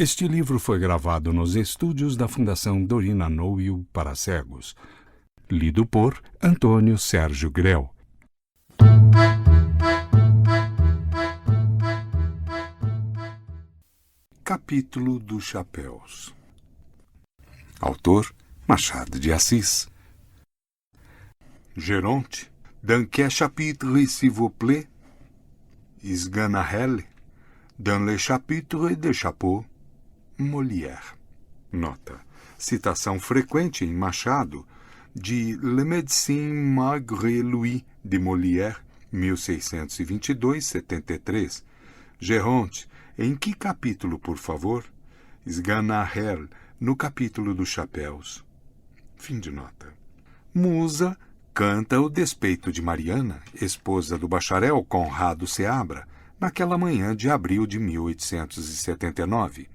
Este livro foi gravado nos estúdios da Fundação Dorina Noil para cegos. Lido por Antônio Sérgio Grell. Capítulo dos Chapéus. Autor Machado de Assis. Geronte, dans quel chapitre s'il vous plaît? Isganahelle, dans le chapitre de chapeau, Molière. Nota. Citação frequente em Machado de Le Médecin malgré lui, de Molière, 1622-73. Geronte, em que capítulo, por favor? Isganahelle, no capítulo dos chapéus. Fim de nota. Musa canta o despeito de Mariana, esposa do bacharel Conrado Seabra, naquela manhã de abril de 1879.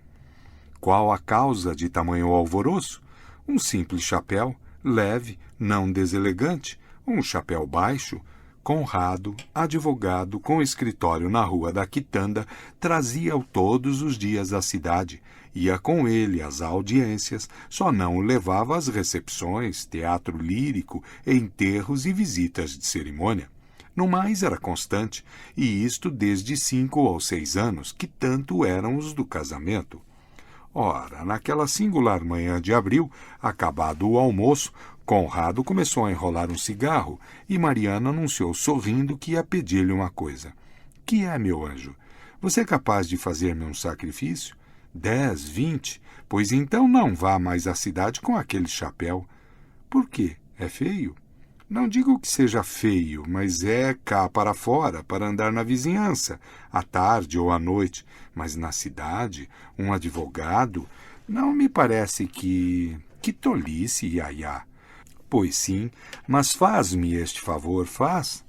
Qual a causa de tamanho alvoroço? Um simples chapéu, leve, não deselegante, um chapéu baixo. Conrado, advogado com escritório na rua da Quitanda, trazia-o todos os dias à cidade, ia com ele às audiências, só não o levava às recepções, teatro lírico, enterros e visitas de cerimônia. No mais era constante, e isto desde 5 ou 6 anos, que tanto eram os do casamento. Ora, naquela singular manhã de abril, acabado o almoço, Conrado começou a enrolar um cigarro e Mariana anunciou sorrindo que ia pedir-lhe uma coisa. — Que é, meu anjo? Você é capaz de fazer-me um sacrifício? 10, 20? Pois então não vá mais à cidade com aquele chapéu. — Por quê? É feio? — Não digo que seja feio, mas é cá para fora, para andar na vizinhança, à tarde ou à noite. Mas na cidade, um advogado, não me parece que... Que tolice, iaiá. Pois sim, mas faz-me este favor, faz.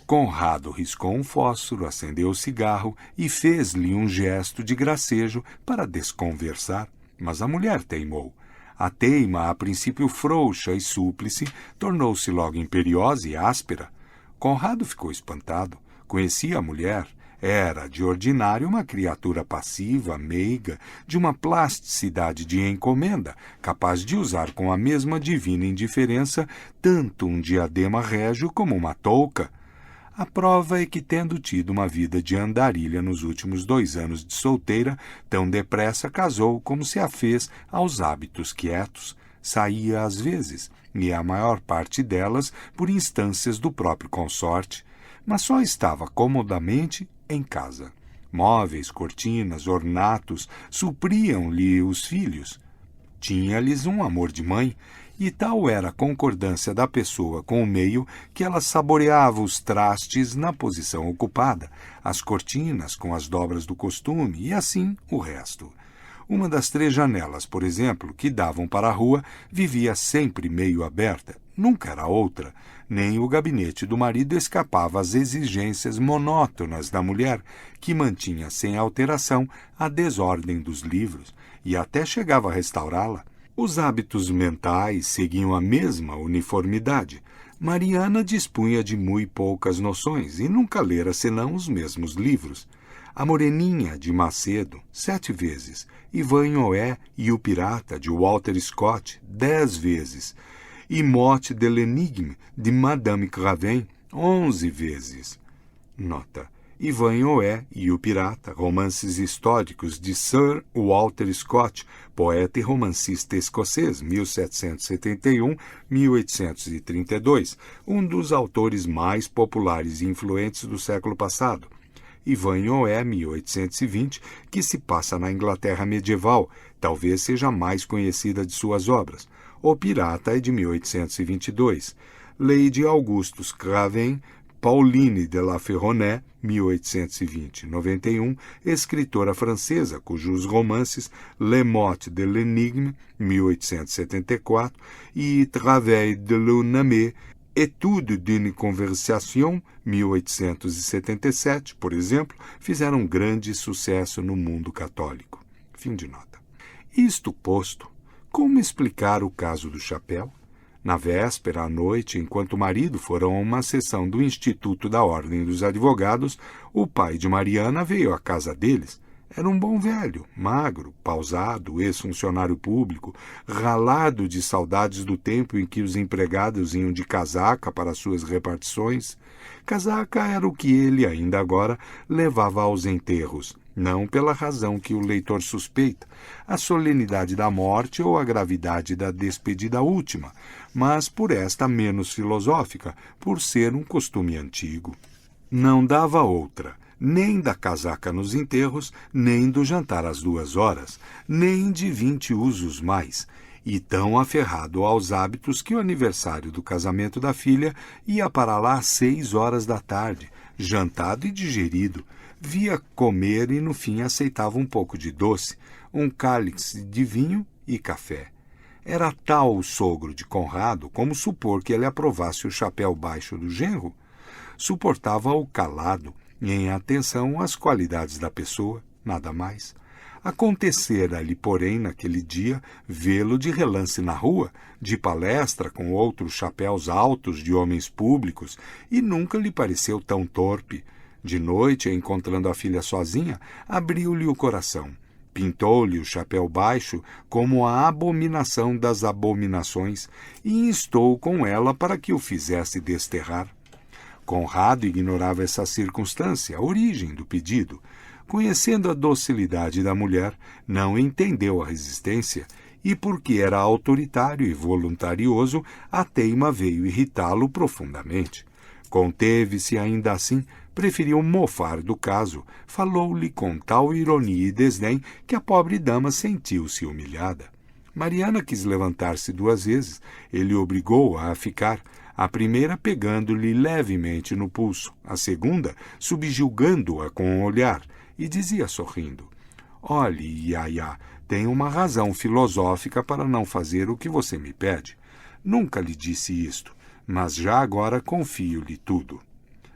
Conrado riscou um fósforo, acendeu o cigarro e fez-lhe um gesto de gracejo para desconversar. Mas a mulher teimou. A teima, a princípio frouxa e súplice, tornou-se logo imperiosa e áspera. Conrado ficou espantado. Conhecia a mulher. Era, de ordinário, uma criatura passiva, meiga, de uma plasticidade de encomenda, capaz de usar com a mesma divina indiferença tanto um diadema régio como uma touca. A prova é que, tendo tido uma vida de andarilha nos últimos 2 anos de solteira, tão depressa casou como se a fez aos hábitos quietos. Saía às vezes, e a maior parte delas por instâncias do próprio consorte, mas só estava comodamente em casa. Móveis, cortinas, ornatos supriam-lhe os filhos. Tinha-lhes um amor de mãe, e tal era a concordância da pessoa com o meio que ela saboreava os trastes na posição ocupada, as cortinas com as dobras do costume e assim o resto. Uma das 3 janelas, por exemplo, que davam para a rua, vivia sempre meio aberta, nunca era outra. Nem o gabinete do marido escapava às exigências monótonas da mulher, que mantinha sem alteração a desordem dos livros e até chegava a restaurá-la. Os hábitos mentais seguiam a mesma uniformidade. Mariana dispunha de muito poucas noções e nunca lera senão os mesmos livros. A Moreninha, de Macedo, 7 vezes. Ivan Noé e o Pirata, de Walter Scott, 10 vezes. E Motte de l'Énigme, de Madame Craven, 11 vezes. Nota. Ivan Noé e o Pirata, romances históricos de Sir Walter Scott, poeta e romancista escocês, 1771-1832, um dos autores mais populares e influentes do século passado. Ivan Noé, 1820, que se passa na Inglaterra medieval, talvez seja a mais conhecida de suas obras. O Pirata é de 1822. Lady Augustus Craven, Pauline de la Ferronnays, 1820-91, escritora francesa, cujos romances Le Motte de l'Énigme, 1874, e Travail de l'Unamé, Étude d'une conversation, 1877, por exemplo, fizeram grande sucesso no mundo católico. Fim de nota. Isto posto, como explicar o caso do chapéu? Na véspera, à noite, enquanto o marido fora a uma sessão do Instituto da Ordem dos Advogados, o pai de Mariana veio à casa deles. Era um bom velho, magro, pausado, ex-funcionário público, ralado de saudades do tempo em que os empregados iam de casaca para suas repartições. Casaca era o que ele, ainda agora, levava aos enterros, não pela razão que o leitor suspeita, a solenidade da morte ou a gravidade da despedida última, mas por esta menos filosófica, por ser um costume antigo. Não dava outra, nem da casaca nos enterros, nem do jantar às 2 horas, nem de 20 usos mais, e tão aferrado aos hábitos que o aniversário do casamento da filha ia para lá às 6 horas da tarde, jantado e digerido, via comer e no fim aceitava um pouco de doce, um cálice de vinho e café. Era tal o sogro de Conrado como supor que ele aprovasse o chapéu baixo do genro? Suportava-o calado, em atenção às qualidades da pessoa, nada mais. Acontecera-lhe, porém, naquele dia, vê-lo de relance na rua, de palestra com outros chapéus altos de homens públicos, e nunca lhe pareceu tão torpe. De noite, encontrando a filha sozinha, abriu-lhe o coração. Pintou-lhe o chapéu baixo como a abominação das abominações e instou com ela para que o fizesse desterrar. Conrado ignorava essa circunstância, a origem do pedido. Conhecendo a docilidade da mulher, não entendeu a resistência e, porque era autoritário e voluntarioso, a teima veio irritá-lo profundamente. Conteve-se ainda assim, preferiu mofar do caso, falou-lhe com tal ironia e desdém que a pobre dama sentiu-se humilhada. Mariana quis levantar-se 2 vezes, ele obrigou-a a ficar, a primeira pegando-lhe levemente no pulso, a segunda subjugando-a com o olhar, e dizia sorrindo: "Olhe, Yaya, tenho uma razão filosófica para não fazer o que você me pede. Nunca lhe disse isto, mas já agora confio-lhe tudo."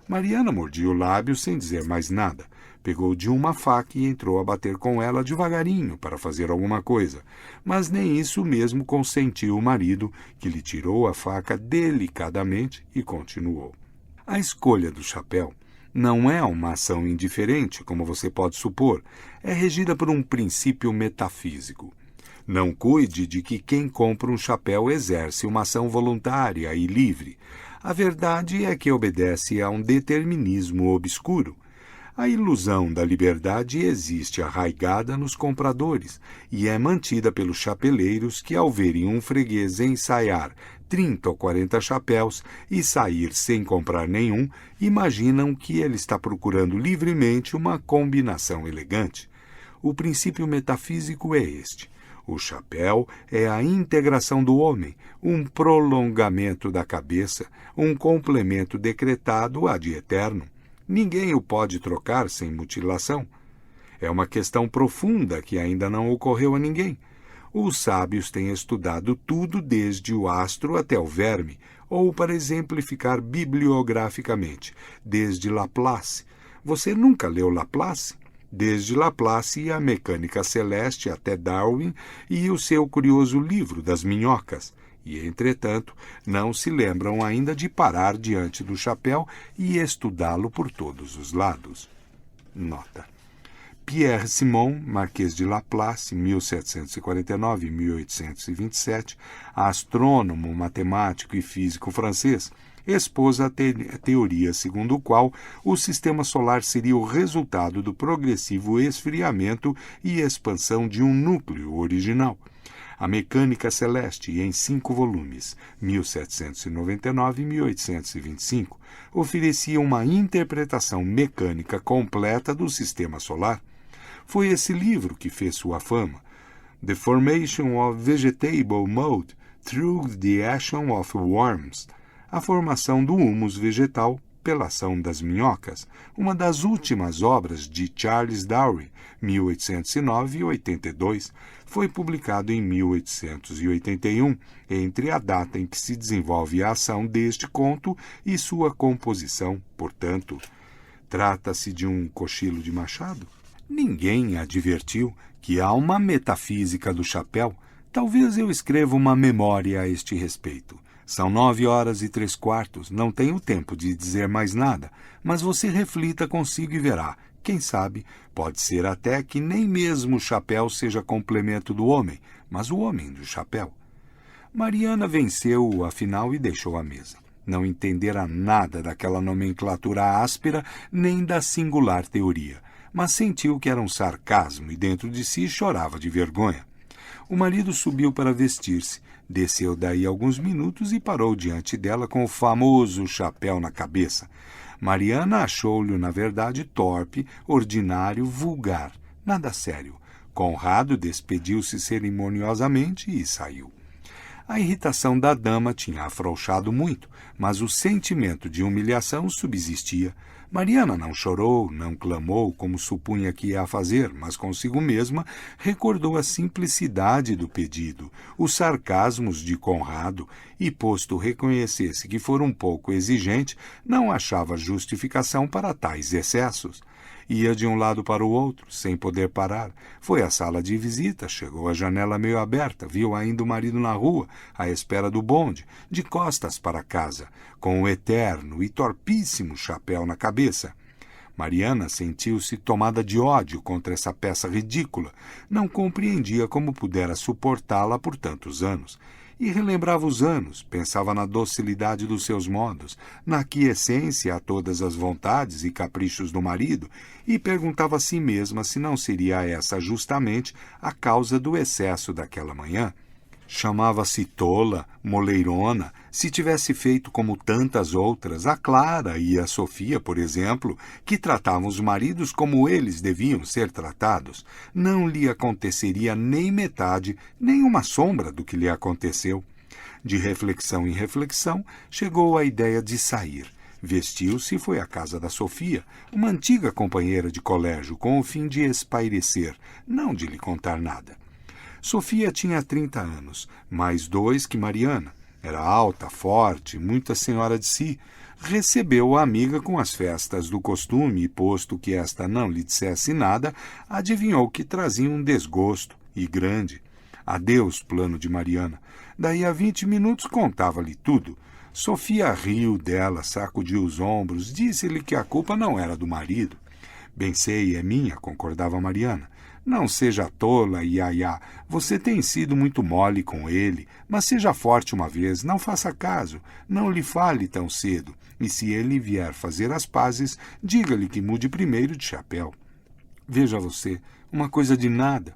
Mariana mordia o lábio sem dizer mais nada. Pegou de uma faca e entrou a bater com ela devagarinho para fazer alguma coisa, mas nem isso mesmo consentiu o marido, que lhe tirou a faca delicadamente e continuou. A escolha do chapéu não é uma ação indiferente, como você pode supor. É regida por um princípio metafísico. Não cuide de que quem compra um chapéu exerce uma ação voluntária e livre. A verdade é que obedece a um determinismo obscuro. A ilusão da liberdade existe arraigada nos compradores e é mantida pelos chapeleiros que, ao verem um freguês ensaiar 30 ou 40 chapéus e sair sem comprar nenhum, imaginam que ele está procurando livremente uma combinação elegante. O princípio metafísico é este. O chapéu é a integração do homem, um prolongamento da cabeça, um complemento decretado ad eterno. Ninguém o pode trocar sem mutilação. É uma questão profunda que ainda não ocorreu a ninguém. Os sábios têm estudado tudo desde o astro até o verme, ou, para exemplificar bibliograficamente, desde Laplace. Você nunca leu Laplace? Desde Laplace e a mecânica celeste até Darwin e o seu curioso livro das minhocas. E, entretanto, não se lembram ainda de parar diante do chapéu e estudá-lo por todos os lados. Nota. Pierre Simon, Marquês de Laplace, 1749-1827, astrônomo, matemático e físico francês, expôs a teoria segundo a qual o sistema solar seria o resultado do progressivo esfriamento e expansão de um núcleo original. A Mecânica Celeste, em 5 volumes, 1799-1825, oferecia uma interpretação mecânica completa do sistema solar. Foi esse livro que fez sua fama. The Formation of Vegetable Mold Through the Action of Worms. A formação do humus vegetal pela ação das minhocas, uma das últimas obras de Charles Darwin, 1809-82, foi publicado em 1881, entre a data em que se desenvolve a ação deste conto e sua composição. Portanto, trata-se de um cochilo de Machado? Ninguém advertiu que há uma metafísica do chapéu. Talvez eu escreva uma memória a este respeito. São 9h03, não tenho tempo de dizer mais nada, mas você reflita consigo e verá Quem sabe, pode ser até que nem mesmo o chapéu seja complemento do homem, mas o homem do chapéu. Mariana venceu-o, afinal, e deixou a mesa. Não entendera nada daquela nomenclatura áspera nem da singular teoria, mas sentiu que era um sarcasmo e dentro de si chorava de vergonha. O marido subiu para vestir-se, desceu daí alguns minutos e parou diante dela com o famoso chapéu na cabeça. Mariana achou-lhe, na verdade, torpe, ordinário, vulgar, nada sério. Conrado despediu-se cerimoniosamente e saiu. A irritação da dama tinha afrouxado muito, mas o sentimento de humilhação subsistia. Mariana não chorou, não clamou, como supunha que ia fazer, mas consigo mesma recordou a simplicidade do pedido, os sarcasmos de Conrado, e, posto reconhecesse que fora um pouco exigente, não achava justificação para tais excessos. Ia de um lado para o outro, sem poder parar. Foi à sala de visita, chegou à janela meio aberta, viu ainda o marido na rua, à espera do bonde, de costas para casa, com o eterno e torpíssimo chapéu na cabeça. Mariana sentiu-se tomada de ódio contra essa peça ridícula. Não compreendia como pudera suportá-la por tantos anos. E relembrava os anos, pensava na docilidade dos seus modos, na aquiescência a todas as vontades e caprichos do marido, e perguntava a si mesma se não seria essa justamente a causa do excesso daquela manhã. Chamava-se tola, moleirona, se tivesse feito como tantas outras, a Clara e a Sofia, por exemplo, que tratavam os maridos como eles deviam ser tratados. Não lhe aconteceria nem metade, nem uma sombra do que lhe aconteceu. De reflexão em reflexão, chegou à ideia de sair. Vestiu-se e foi à casa da Sofia, uma antiga companheira de colégio, com o fim de espairecer, não de lhe contar nada. Sofia tinha 30 anos, mais 2 que Mariana. Era alta, forte, muita senhora de si. Recebeu a amiga com as festas do costume e, posto que esta não lhe dissesse nada, adivinhou que trazia um desgosto, e grande. Adeus, plano de Mariana. Daí a 20 minutos contava-lhe tudo. Sofia riu dela, sacudiu os ombros, disse-lhe que a culpa não era do marido. Bem sei, é minha, concordava Mariana. Não seja tola, Iaiá. Você tem sido muito mole com ele, mas seja forte uma vez, não faça caso, não lhe fale tão cedo, e se ele vier fazer as pazes, diga-lhe que mude primeiro de chapéu. Veja você, uma coisa de nada.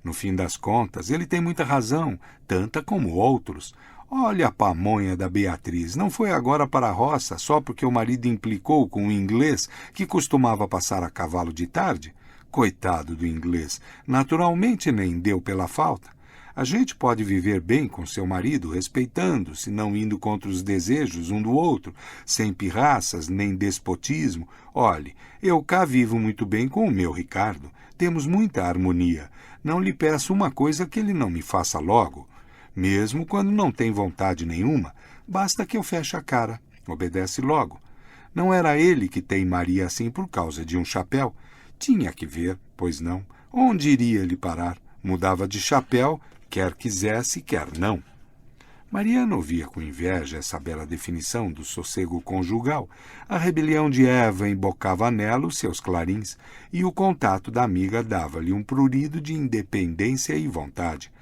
No fim das contas, ele tem muita razão, tanta como outros. Olha a pamonha da Beatriz, não foi agora para a roça só porque o marido implicou com o inglês que costumava passar a cavalo de tarde? Coitado do inglês, naturalmente nem deu pela falta. A gente pode viver bem com seu marido, respeitando-se, não indo contra os desejos um do outro, sem pirraças nem despotismo. Olhe, eu cá vivo muito bem com o meu Ricardo. Temos muita harmonia. Não lhe peço uma coisa que ele não me faça logo. Mesmo quando não tem vontade nenhuma, basta que eu feche a cara. Obedece logo. Não era ele que teimaria assim por causa de um chapéu. Tinha que ver, pois não. Onde iria ele parar? Mudava de chapéu, quer quisesse, quer não. Mariana ouvia com inveja essa bela definição do sossego conjugal. A rebelião de Eva embocava nela os seus clarins, e o contato da amiga dava-lhe um prurido de independência e vontade.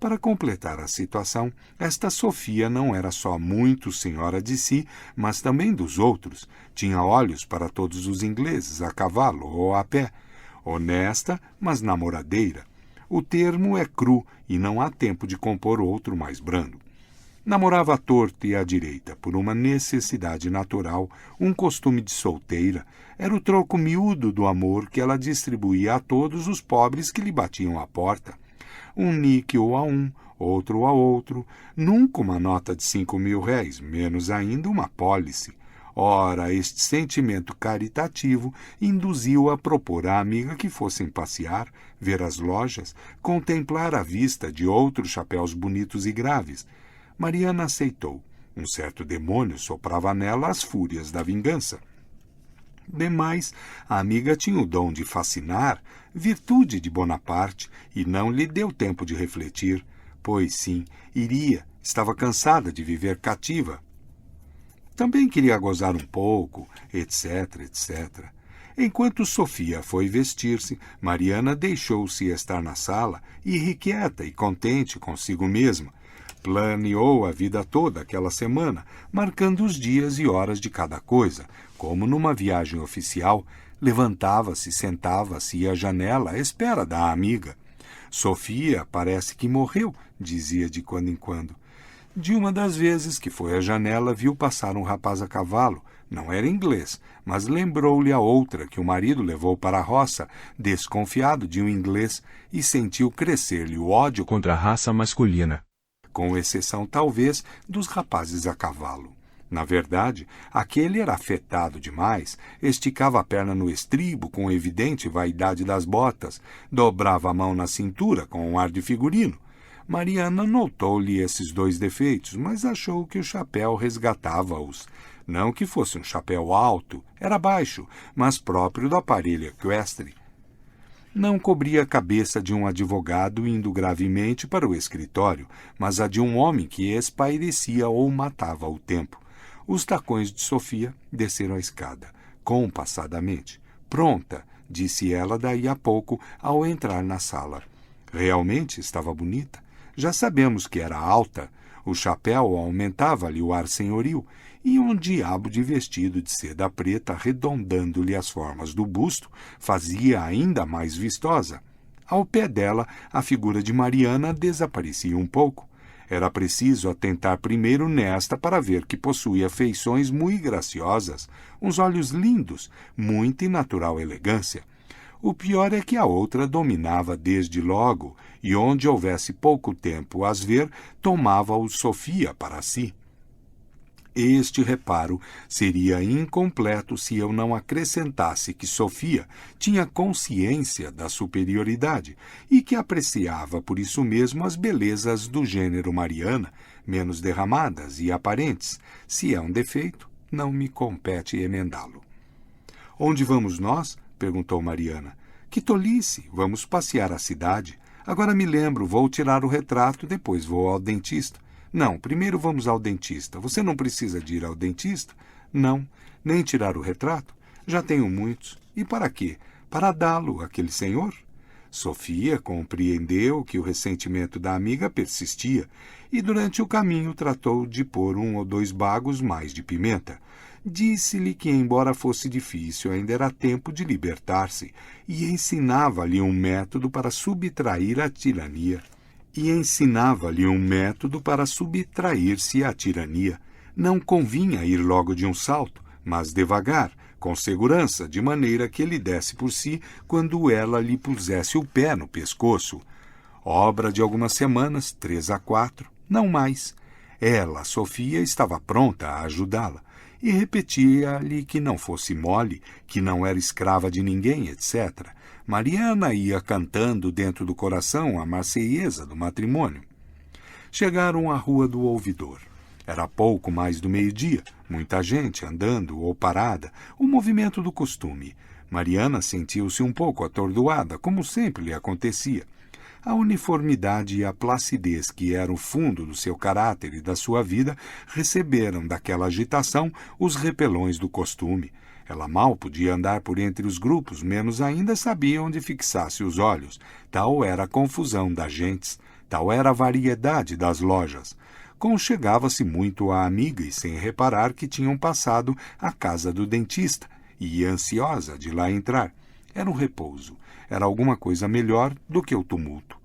Para completar a situação, esta Sofia não era só muito senhora de si, mas também dos outros. Tinha olhos para todos os ingleses, a cavalo ou a pé. Honesta, mas namoradeira. O termo é cru e não há tempo de compor outro mais brando. Namorava à torta e à direita, por uma necessidade natural, um costume de solteira. Era o troco miúdo do amor que ela distribuía a todos os pobres que lhe batiam à porta. Um níquel a um, outro a outro, nunca uma nota de 5.000 réis, menos ainda uma pólice. Ora, este sentimento caritativo induziu a propor à amiga que fossem passear, ver as lojas, contemplar a vista de outros chapéus bonitos e graves. Mariana aceitou. Um certo demônio soprava nela as fúrias da vingança. Demais, a amiga tinha o dom de fascinar, virtude de Bonaparte, e não lhe deu tempo de refletir. Pois sim, iria, estava cansada de viver cativa. Também queria gozar um pouco, etc, etc. Enquanto Sofia foi vestir-se, Mariana deixou-se estar na sala, irrequieta e contente consigo mesma. Planeou a vida toda aquela semana, marcando os dias e horas de cada coisa, como numa viagem oficial. Levantava-se, sentava-se e ia à janela à espera da amiga. Sofia parece que morreu, dizia de quando em quando. De uma das vezes que foi à janela, viu passar um rapaz a cavalo. Não era inglês, mas lembrou-lhe a outra que o marido levou para a roça, desconfiado de um inglês, e sentiu crescer-lhe o ódio contra a raça masculina, com exceção, talvez, dos rapazes a cavalo. Na verdade, aquele era afetado demais, esticava a perna no estribo com evidente vaidade das botas, dobrava a mão na cintura com um ar de figurino. Mariana notou-lhe esses dois defeitos, mas achou que o chapéu resgatava-os. Não que fosse um chapéu alto, era baixo, mas próprio do aparelho equestre. Não cobria a cabeça de um advogado indo gravemente para o escritório, mas a de um homem que espairecia ou matava o tempo. Os tacões de Sofia desceram a escada, compassadamente. Pronta, disse ela daí a pouco, ao entrar na sala. Realmente estava bonita. Já sabemos que era alta. O chapéu aumentava-lhe o ar senhoril, e um diabo de vestido de seda preta arredondando-lhe as formas do busto fazia ainda mais vistosa. Ao pé dela, a figura de Mariana desaparecia um pouco. Era preciso atentar primeiro nesta para ver que possuía feições muito graciosas, uns olhos lindos, muita e natural elegância. O pior é que a outra dominava desde logo, e onde houvesse pouco tempo as ver, tomava-o Sofia para si. Este reparo seria incompleto se eu não acrescentasse que Sofia tinha consciência da superioridade e que apreciava por isso mesmo as belezas do gênero Mariana, menos derramadas e aparentes. Se é um defeito, não me compete emendá-lo. Onde vamos nós? Perguntou Mariana. Que tolice! Vamos passear a cidade. Agora me lembro, vou tirar o retrato, depois vou ao dentista. Não, primeiro vamos ao dentista. Você não precisa de ir ao dentista? Não, nem tirar o retrato. Já tenho muitos. E para quê? Para dá-lo àquele senhor? Sofia compreendeu que o ressentimento da amiga persistia e durante o caminho tratou de pôr 1 ou 2 bagos mais de pimenta. Disse-lhe que, embora fosse difícil, ainda era tempo de libertar-se e ensinava-lhe um método para subtrair a tirania. subtrair-se à tirania. Não convinha ir logo de um salto, mas devagar, com segurança, de maneira que ele desse por si quando ela lhe pusesse o pé no pescoço. Obra de algumas semanas, 3 a 4, não mais. Ela, Sofia, estava pronta a ajudá-la e repetia-lhe que não fosse mole, que não era escrava de ninguém, etc. Mariana ia cantando dentro do coração a marseiesa do matrimônio. Chegaram à Rua do Ouvidor. Era pouco mais do meio-dia, muita gente andando ou parada, o movimento do costume. Mariana sentiu-se um pouco atordoada, como sempre lhe acontecia. A uniformidade e a placidez que era o fundo do seu caráter e da sua vida receberam daquela agitação os repelões do costume. Ela mal podia andar por entre os grupos, menos ainda sabia onde fixasse os olhos. Tal era a confusão das gentes, tal era a variedade das lojas. Conchegava-se muito à amiga e sem reparar que tinham passado à casa do dentista, e ia ansiosa de lá entrar. Era um repouso, era alguma coisa melhor do que o tumulto.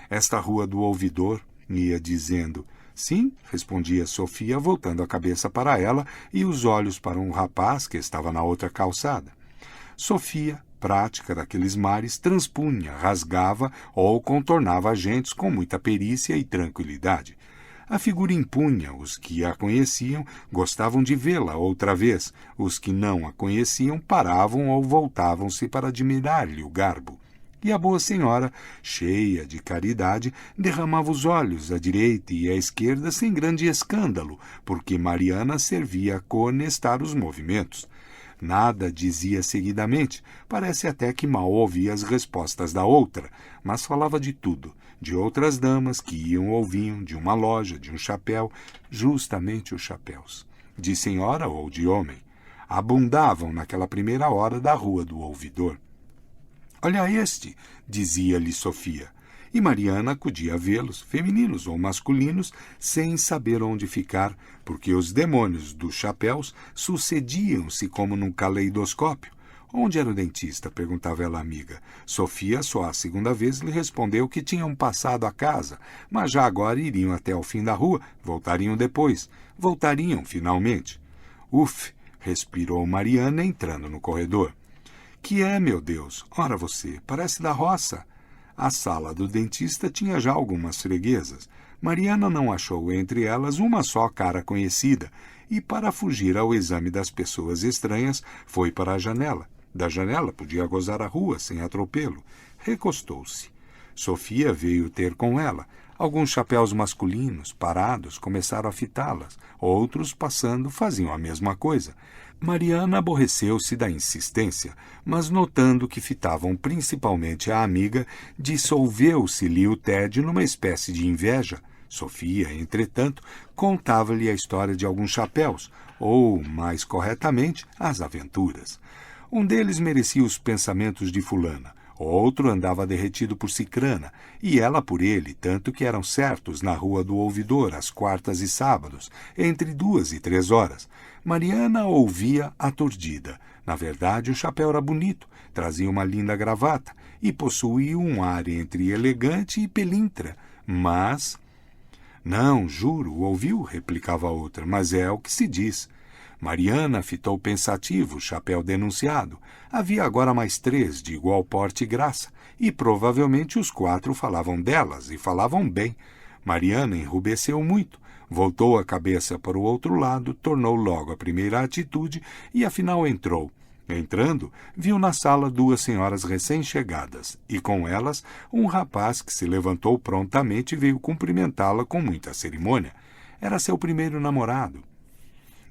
Esta Rua do Ouvidor, ia dizendo. Sim, respondia Sofia, voltando a cabeça para ela e os olhos para um rapaz que estava na outra calçada. Sofia, prática daqueles mares, transpunha, rasgava ou contornava agentes com muita perícia e tranquilidade. A figura impunha, os que a conheciam gostavam de vê-la outra vez, os que não a conheciam paravam ou voltavam-se para admirar-lhe o garbo. E a boa senhora, cheia de caridade, derramava os olhos à direita e à esquerda sem grande escândalo, porque Mariana servia a coordenar os movimentos. Nada dizia seguidamente, parece até que mal ouvia as respostas da outra, mas falava de tudo, de outras damas que iam ou vinham, de uma loja, de um chapéu, justamente os chapéus, de senhora ou de homem. abundavam naquela primeira hora da Rua do Ouvidor. "Olha este", dizia-lhe Sofia. E Mariana acudia a vê-los, femininos ou masculinos, sem saber onde ficar, porque os demônios dos chapéus sucediam-se como num caleidoscópio. "Onde era o dentista?", perguntava ela à amiga. Sofia, só a segunda vez, lhe respondeu que tinham passado a casa, mas já agora iriam até ao fim da rua, voltariam depois. Voltariam, finalmente. "Uf", respirou Mariana, entrando no corredor. "Que é, meu Deus? Ora você, parece da roça." A sala do dentista tinha já algumas freguesas. Mariana não achou entre elas uma só cara conhecida, e, para fugir ao exame das pessoas estranhas, foi para a janela. Da janela podia gozar a rua sem atropelo. Recostou-se. Sofia veio ter com ela. Alguns chapéus masculinos, parados, começaram a fitá-las. Outros, passando, faziam a mesma coisa. Mariana aborreceu-se da insistência, mas notando que fitavam principalmente a amiga, dissolveu-se-lhe o tédio numa espécie de inveja. Sofia, entretanto, contava-lhe a história de alguns chapéus, ou, mais corretamente, as aventuras. Um deles merecia os pensamentos de fulana, outro andava derretido por Cicrana, e ela por ele, tanto que eram certos na Rua do Ouvidor, às quartas e sábados, entre 2 e 3 horas. Mariana ouvia aturdida. Na verdade, o chapéu era bonito, trazia uma linda gravata e possuía um ar entre elegante e pelintra, mas... "Não, juro, ouviu?", replicava a outra, "mas é o que se diz." Mariana fitou pensativo o chapéu denunciado. Havia agora mais 3 de igual porte e graça, e provavelmente os 4 falavam delas, e falavam bem. Mariana enrubesceu muito, voltou a cabeça para o outro lado, tornou logo a primeira atitude e afinal entrou. Entrando, viu na sala 2 senhoras recém-chegadas, e com elas um rapaz que se levantou prontamente e veio cumprimentá-la com muita cerimônia. Era seu primeiro namorado.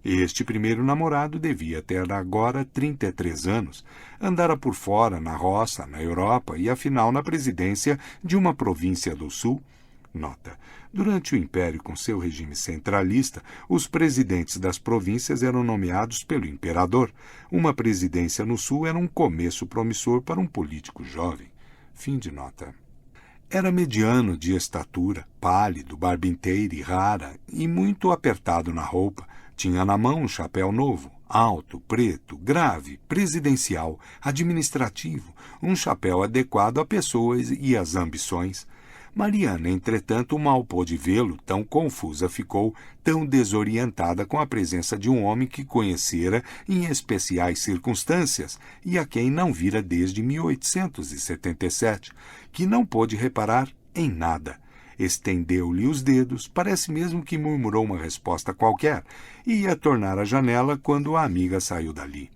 Este primeiro namorado devia ter agora 33 anos. Andara por fora, na roça, na Europa e, afinal, na presidência de uma província do Sul. Nota: durante o Império, com seu regime centralista, os presidentes das províncias eram nomeados pelo imperador. Uma presidência no Sul era um começo promissor para um político jovem. Fim de nota. Era mediano de estatura, pálido, barba inteira e rara, e muito apertado na roupa. Tinha na mão um chapéu novo, alto, preto, grave, presidencial, administrativo, um chapéu adequado a pessoas e às ambições. Mariana, entretanto, mal pôde vê-lo, tão confusa ficou, tão desorientada com a presença de um homem que conhecera em especiais circunstâncias e a quem não vira desde 1877, que não pôde reparar em nada. Estendeu-lhe os dedos, parece mesmo que murmurou uma resposta qualquer, e ia tornar à janela quando a amiga saiu dali.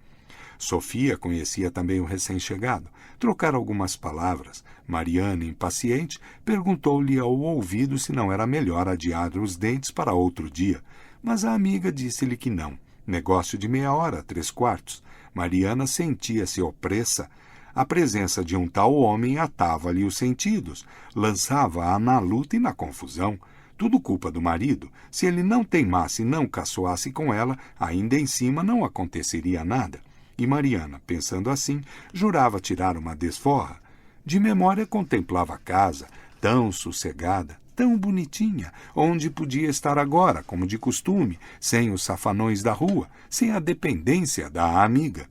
Sofia conhecia também o recém-chegado. Trocaram algumas palavras. Mariana, impaciente, perguntou-lhe ao ouvido se não era melhor adiar os dentes para outro dia, mas a amiga disse-lhe que não. Negócio de meia hora, 3/4. Mariana sentia-se opressa. A presença de um tal homem atava-lhe os sentidos, lançava-a na luta e na confusão. Tudo culpa do marido. Se ele não teimasse e não caçoasse com ela, ainda em cima não aconteceria nada. E Mariana, pensando assim, jurava tirar uma desforra. De memória contemplava a casa, tão sossegada, tão bonitinha, onde podia estar agora, como de costume, sem os safanões da rua, sem a dependência da amiga.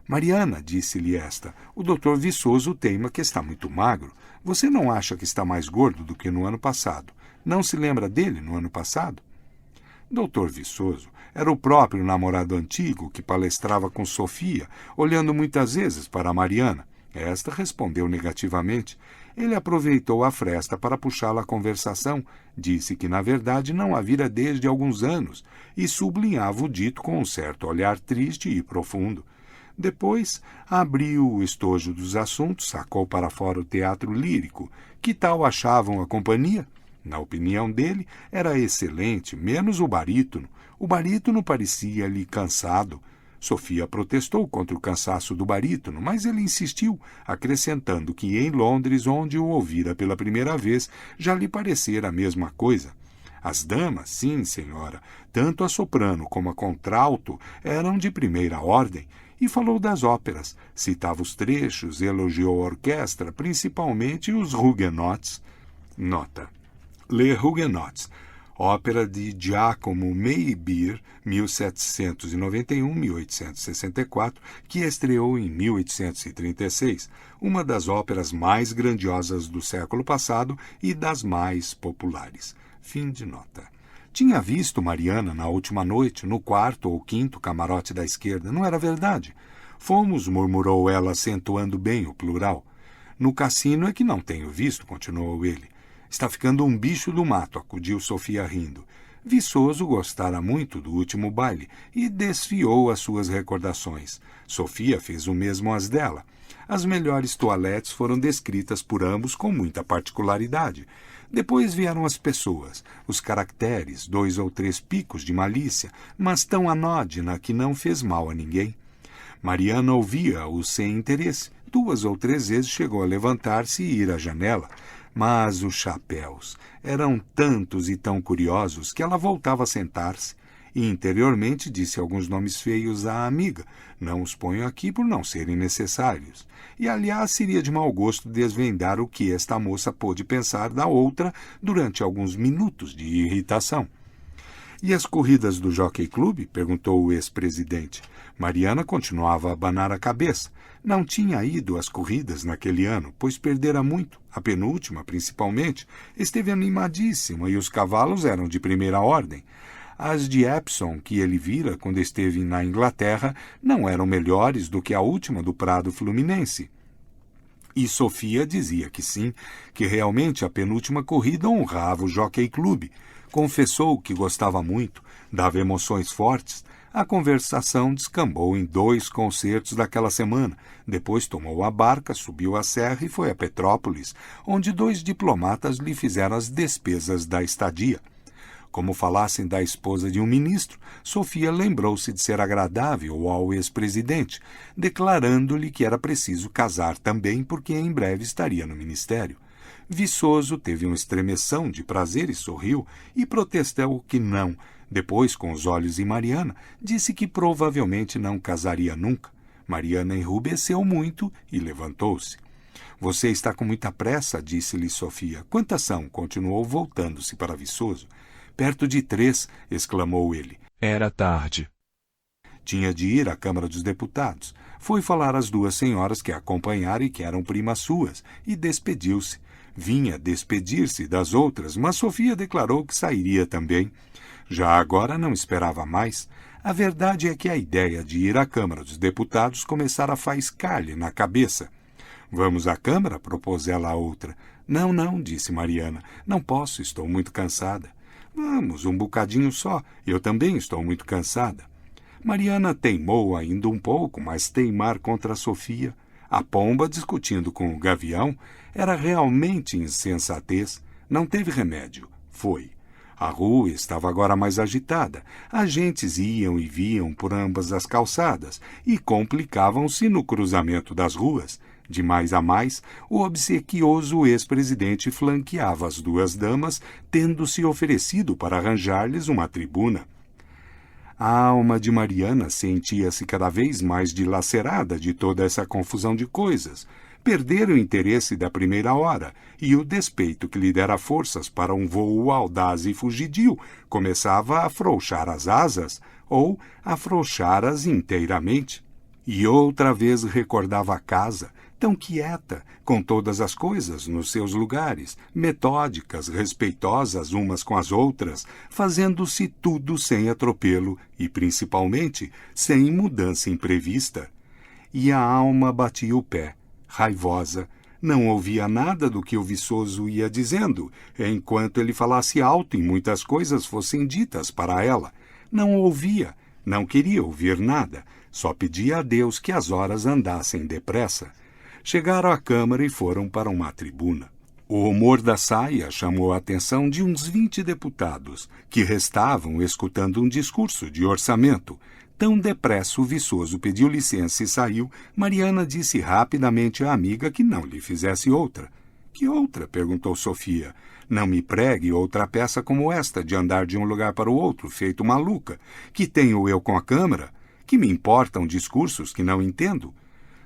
Mariana, disse-lhe esta, o Dr. Viçoso teima que está muito magro. Você não acha que está mais gordo do que no ano passado? Não se lembra dele no ano passado? Dr. Viçoso era o próprio namorado antigo que palestrava com Sofia, olhando muitas vezes para Mariana. Esta respondeu negativamente. Ele aproveitou a fresta para puxá-la à conversação. Disse que, na verdade, não a vira desde alguns anos e sublinhava o dito com um certo olhar triste e profundo. Depois, abriu o estojo dos assuntos, sacou para fora o teatro lírico. Que tal achavam a companhia? Na opinião dele, era excelente, menos o barítono. O barítono parecia-lhe cansado. Sofia protestou contra o cansaço do barítono, mas ele insistiu, acrescentando que em Londres, onde o ouvira pela primeira vez, já lhe parecera a mesma coisa. As damas, sim, senhora, tanto a soprano como a contralto eram de primeira ordem, e falou das óperas, citava os trechos, elogiou a orquestra, principalmente os Huguenots. Nota: Les Huguenots, ópera de Giacomo Meyerbeer, 1791-1864, que estreou em 1836, uma das óperas mais grandiosas do século passado e das mais populares. Fim de nota. Tinha visto Mariana na última noite, no quarto ou quinto camarote da esquerda, não era verdade? Fomos, murmurou ela, acentuando bem o plural. No cassino é que não tenho visto, continuou ele. Está ficando um bicho do mato, acudiu Sofia rindo. Viçoso gostara muito do último baile e desfiou as suas recordações. Sofia fez o mesmo às dela. As melhores toaletes foram descritas por ambos com muita particularidade. Depois vieram as pessoas, os caracteres, 2 ou 3 picos de malícia, mas tão anódina que não fez mal a ninguém. Mariana ouvia-o sem interesse. 2 ou 3 vezes chegou a levantar-se e ir à janela. Mas os chapéus eram tantos e tão curiosos que ela voltava a sentar-se e interiormente disse alguns nomes feios à amiga. Não os ponho aqui por não serem necessários. E, aliás, seria de mau gosto desvendar o que esta moça pôde pensar da outra durante alguns minutos de irritação. E as corridas do Jockey Club? Perguntou o ex-presidente. Mariana continuava a abanar a cabeça. Não tinha ido às corridas naquele ano, pois perdera muito, a penúltima principalmente. Esteve animadíssima e os cavalos eram de primeira ordem. As de Epsom, que ele vira quando esteve na Inglaterra, não eram melhores do que a última do Prado Fluminense. E Sofia dizia que sim, que realmente a penúltima corrida honrava o Jockey Club. Confessou que gostava muito, dava emoções fortes. A conversação descambou em 2 concertos daquela semana. Depois tomou a barca, subiu a serra e foi a Petrópolis, onde 2 diplomatas lhe fizeram as despesas da estadia. Como falassem da esposa de um ministro, Sofia lembrou-se de ser agradável ao ex-presidente, declarando-lhe que era preciso casar também porque em breve estaria no ministério. Viçoso teve uma estremeção de prazer e sorriu, e protestou que não. Depois, com os olhos em Mariana, disse que provavelmente não casaria nunca. Mariana enrubesceu muito e levantou-se. Você está com muita pressa, disse-lhe Sofia. Quantas são? Continuou voltando-se para Viçoso. Perto de 3, exclamou ele. Era tarde. Tinha de ir à Câmara dos Deputados. Foi falar às 2 senhoras que a acompanharam e que eram primas suas, e despediu-se. Vinha despedir-se das outras, mas Sofia declarou que sairia também. Já agora não esperava mais. A verdade é que a ideia de ir à Câmara dos Deputados começara a faiscar-lhe na cabeça. Vamos à Câmara? Propôs ela a outra. Não, não, disse Mariana. Não posso, estou muito cansada. Vamos, um bocadinho só. Eu também estou muito cansada. Mariana teimou ainda um pouco, mas teimar contra a Sofia. A pomba, discutindo com o gavião, era realmente insensatez. Não teve remédio. Foi. A rua estava agora mais agitada. Agentes iam e vinham por ambas as calçadas e complicavam-se no cruzamento das ruas. De mais a mais, o obsequioso ex-presidente flanqueava as 2 damas, tendo-se oferecido para arranjar-lhes uma tribuna. A alma de Mariana sentia-se cada vez mais dilacerada de toda essa confusão de coisas. Perdera o interesse da primeira hora, e o despeito que lhe dera forças para um voo audaz e fugidio começava a afrouxar as asas, ou afrouxar-as inteiramente. E outra vez recordava a casa, tão quieta, com todas as coisas nos seus lugares, metódicas, respeitosas umas com as outras, fazendo-se tudo sem atropelo e, principalmente, sem mudança imprevista. E a alma batia o pé, raivosa, não ouvia nada do que o Viçoso ia dizendo, enquanto ele falasse alto e muitas coisas fossem ditas para ela. Não ouvia, não queria ouvir nada, só pedia a Deus que as horas andassem depressa. Chegaram à Câmara e foram para uma tribuna. O rumor da saia chamou a atenção de uns 20 deputados, que restavam escutando um discurso de orçamento. Tão depressa o Viçoso pediu licença e saiu. Mariana disse rapidamente à amiga que não lhe fizesse outra. Que outra? Perguntou Sofia. Não me pregue outra peça como esta, de andar de um lugar para o outro, feito maluca. Que tenho eu com a Câmara? Que me importam discursos que não entendo?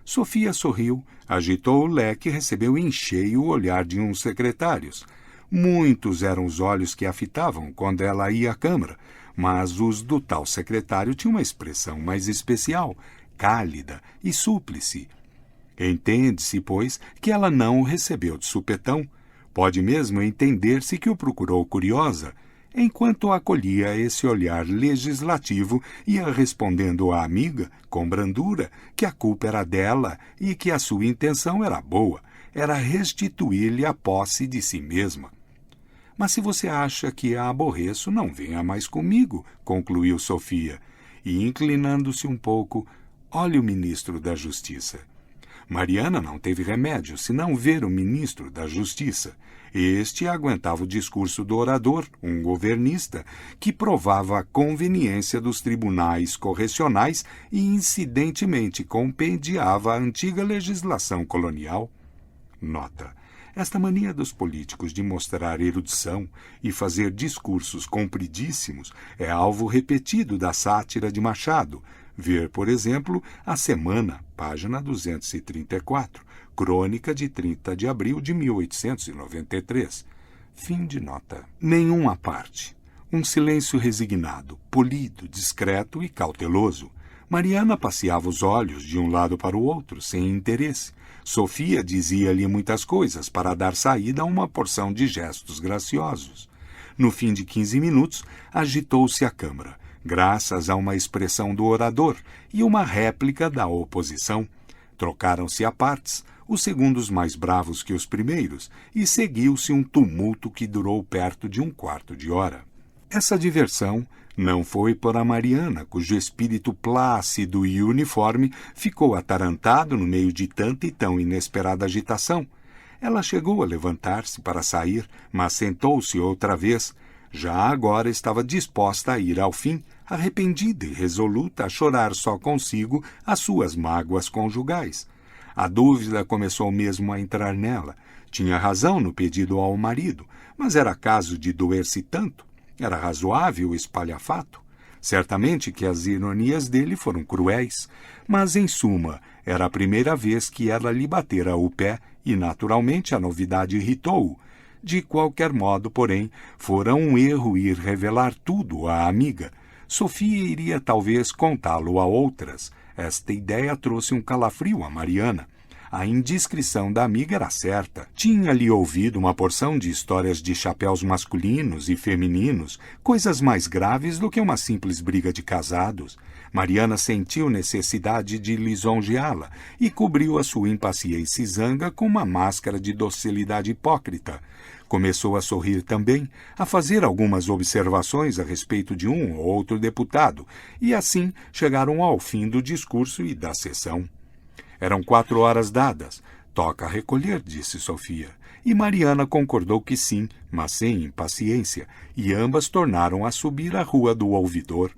Sofia sorriu, agitou o leque e recebeu em cheio o olhar de uns secretários. Muitos eram os olhos que a fitavam quando ela ia à Câmara, mas os do tal secretário tinham uma expressão mais especial, cálida e súplice. Entende-se, pois, que ela não o recebeu de supetão. Pode mesmo entender-se que o procurou curiosa, enquanto acolhia esse olhar legislativo, ia respondendo à amiga, com brandura, que a culpa era dela e que a sua intenção era boa, era restituir-lhe a posse de si mesma. Mas se você acha que a aborreço, não venha mais comigo, concluiu Sofia, e, inclinando-se um pouco, olhe o ministro da Justiça. Mariana não teve remédio senão ver o ministro da Justiça. Este aguentava o discurso do orador, um governista, que provava a conveniência dos tribunais correcionais e, incidentemente, compendiava a antiga legislação colonial. Nota: esta mania dos políticos de mostrar erudição e fazer discursos compridíssimos é alvo repetido da sátira de Machado. Ver, por exemplo, A Semana, página 234, crônica de 30 de abril de 1893. Fim de nota. Nenhuma parte. Um silêncio resignado, polido, discreto e cauteloso. Mariana passeava os olhos de um lado para o outro, sem interesse. Sofia dizia-lhe muitas coisas para dar saída a uma porção de gestos graciosos. No fim de 15 minutos, agitou-se a Câmara, graças a uma expressão do orador e uma réplica da oposição. Trocaram-se a partes, os segundos mais bravos que os primeiros, e seguiu-se um tumulto que durou perto de um quarto de hora. Essa diversão não foi para Mariana, cujo espírito plácido e uniforme ficou atarantado no meio de tanta e tão inesperada agitação. Ela chegou a levantar-se para sair, mas sentou-se outra vez. Já agora estava disposta a ir ao fim, arrependida e resoluta a chorar só consigo as suas mágoas conjugais. A dúvida começou mesmo a entrar nela. Tinha razão no pedido ao marido, mas era caso de doer-se tanto? Era razoável o espalhafato? Certamente que as ironias dele foram cruéis, mas, em suma, era a primeira vez que ela lhe batera o pé e, naturalmente, a novidade irritou-o. De qualquer modo, porém, fora um erro ir revelar tudo à amiga. Sofia iria talvez contá-lo a outras. Esta ideia trouxe um calafrio a Mariana. A indiscrição da amiga era certa. Tinha-lhe ouvido uma porção de histórias de chapéus masculinos e femininos, coisas mais graves do que uma simples briga de casados. Mariana sentiu necessidade de lisonjeá-la e cobriu a sua impaciência e zanga com uma máscara de docilidade hipócrita. Começou a sorrir também, a fazer algumas observações a respeito de um ou outro deputado, e assim chegaram ao fim do discurso e da sessão. Eram 4 horas dadas. Toca recolher, disse Sofia. E Mariana concordou que sim, mas sem impaciência, e ambas tornaram a subir a rua do ouvidor.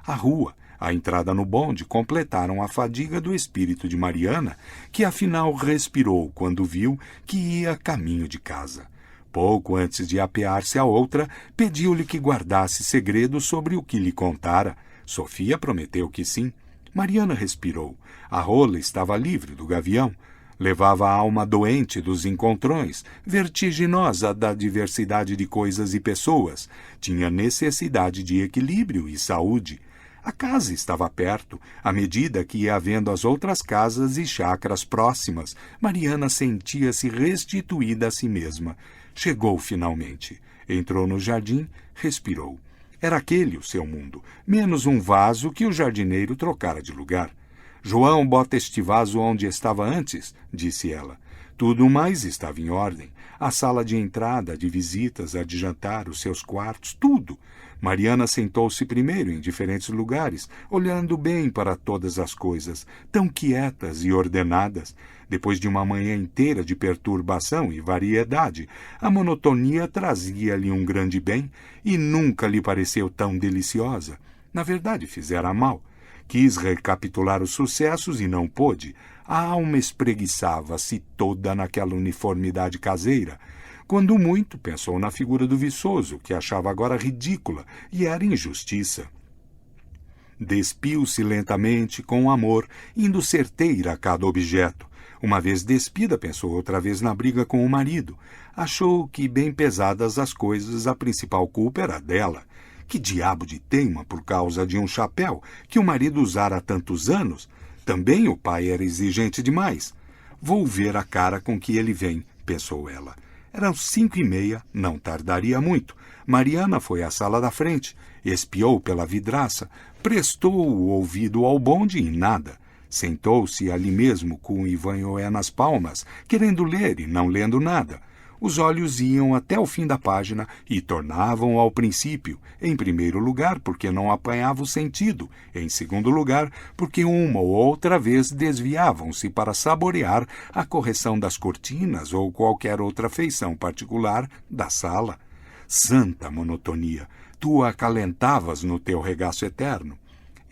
A rua, a entrada no bonde completaram a fadiga do espírito de Mariana, que afinal respirou quando viu que ia a caminho de casa. Pouco antes de apear-se a outra, pediu-lhe que guardasse segredo sobre o que lhe contara. Sofia prometeu que sim. Mariana respirou. A rola estava livre do gavião. Levava a alma doente dos encontrões, vertiginosa da diversidade de coisas e pessoas. Tinha necessidade de equilíbrio e saúde. A casa estava perto. À medida que ia havendo as outras casas e chácaras próximas, Mariana sentia-se restituída a si mesma. Chegou finalmente. Entrou no jardim, respirou. Era aquele o seu mundo, menos um vaso que o jardineiro trocara de lugar. João, bota este vaso onde estava antes, disse ela. Tudo mais estava em ordem. A sala de entrada, de visitas, a de jantar, os seus quartos, tudo. Mariana sentou-se primeiro em diferentes lugares, olhando bem para todas as coisas, tão quietas e ordenadas. Depois de uma manhã inteira de perturbação e variedade, a monotonia trazia-lhe um grande bem e nunca lhe pareceu tão deliciosa. Na verdade, fizera mal. Quis recapitular os sucessos e não pôde. A alma espreguiçava-se toda naquela uniformidade caseira. Quando muito, pensou na figura do viçoso, que achava agora ridícula, e era injustiça. Despiu-se lentamente, com amor, indo certeira a cada objeto. Uma vez despida, pensou outra vez na briga com o marido. Achou que, bem pesadas as coisas, a principal culpa era dela. Que diabo de teima por causa de um chapéu que o marido usara há tantos anos? Também o pai era exigente demais. Vou ver a cara com que ele vem, pensou ela. Eram 5:30, não tardaria muito. Mariana foi à sala da frente, espiou pela vidraça, prestou o ouvido ao bonde e nada. Sentou-se ali mesmo com o Ivanhoé nas palmas, querendo ler e não lendo nada. Os olhos iam até o fim da página e tornavam ao princípio, em primeiro lugar, porque não apanhava o sentido, em segundo lugar, porque uma ou outra vez desviavam-se para saborear a correção das cortinas ou qualquer outra feição particular da sala. Santa monotonia! Tu acalentavas no teu regaço eterno.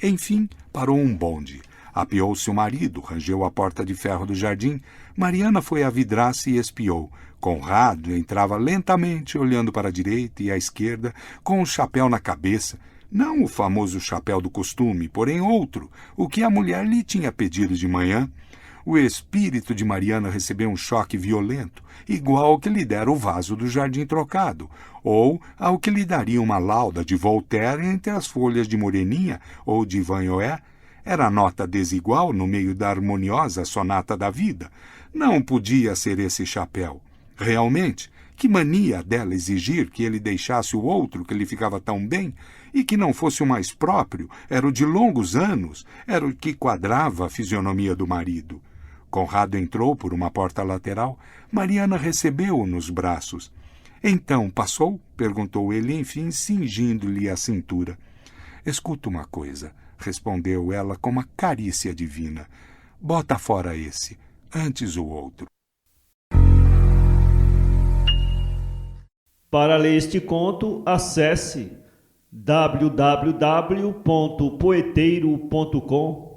Enfim, parou um bonde. Apeou-se o marido, rangeu a porta de ferro do jardim. Mariana foi à vidraça e espiou. Conrado entrava lentamente, olhando para a direita e à esquerda, com o chapéu na cabeça. Não o famoso chapéu do costume, porém outro, o que a mulher lhe tinha pedido de manhã. O espírito de Mariana recebeu um choque violento, igual ao que lhe dera o vaso do jardim trocado, ou ao que lhe daria uma lauda de Voltaire entre as folhas de Moreninha ou de Ivanhoé. Era nota desigual no meio da harmoniosa sonata da vida. Não podia ser esse chapéu. Realmente, que mania dela exigir que ele deixasse o outro que lhe ficava tão bem, e que não fosse o mais próprio, era o de longos anos, era o que quadrava a fisionomia do marido. Conrado entrou por uma porta lateral. Mariana recebeu-o nos braços. Então, passou? Perguntou ele, enfim, cingindo-lhe a cintura. Escuta uma coisa, respondeu ela com uma carícia divina. Bota fora esse, antes o outro. Para ler este conto, acesse www.poeteiro.com.